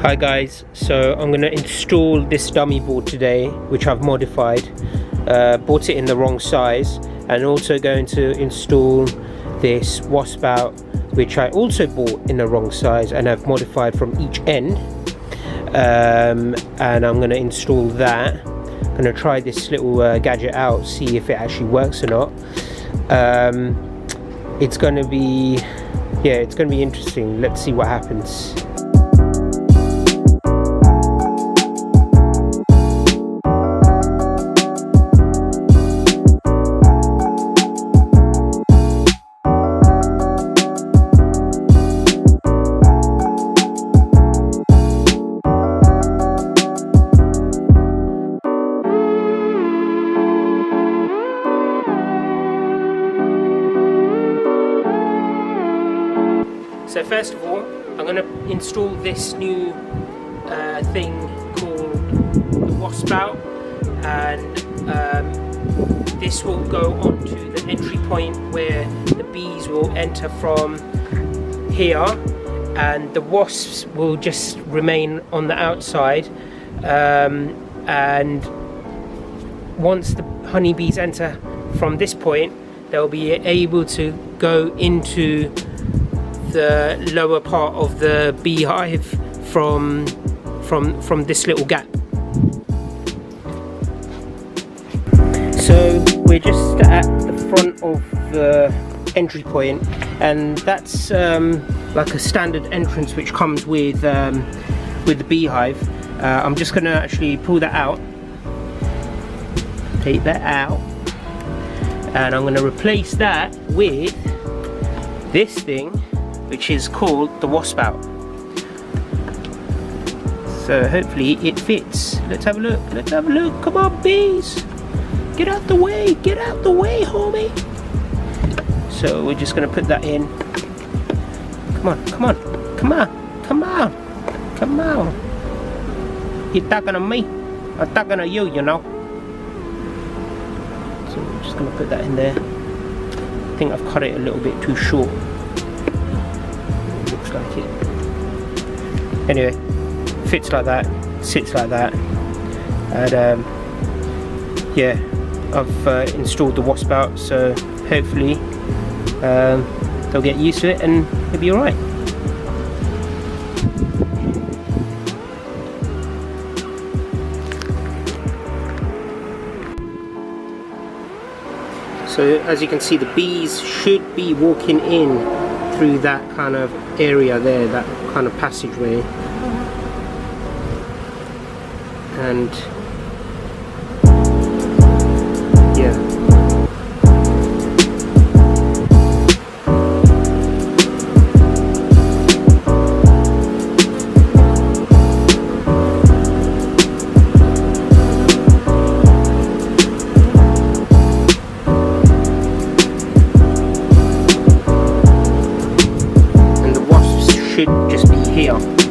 Hi guys, so I'm going to install this dummy board today, which I've modified. Bought it in the wrong size, and also going to install this Wasp Out, which I also bought in the wrong size and have modified from each end. And I'm going to install that. I'm going to try this little gadget out, see if it actually works or not. It's going to be, it's going to be interesting. Let's see what happens. So first of all, I'm going to install this new thing called the Wasp Out, and this will go onto the entry point where the bees will enter from here, and the wasps will just remain on the outside, and once the honeybees enter from this point, they'll be able to go into the lower part of the beehive from this little gap. So we're just at the front of the entry point, and that's like a standard entrance which comes with the beehive. I'm just going to actually pull that out, take that out, and I'm going to replace that with this thing, which is called the Wasp Out. So hopefully it fits. Let's have a look, let's have a look. Come on bees, get out the way, homie. So we're just going to put that in. Come on, come on, come on, come on, come on. You're talking to me, I'm talking to you, you know. So we're just going to put that in there. I think I've cut it a little bit too short. Like it. Anyway, fits like that, sits like that, and yeah, I've installed the Wasp Out, so hopefully they'll get used to it and it'll be alright. So as you can see, the bees should be walking in through that kind of area there, that kind of passageway, and yeah. Should just be here.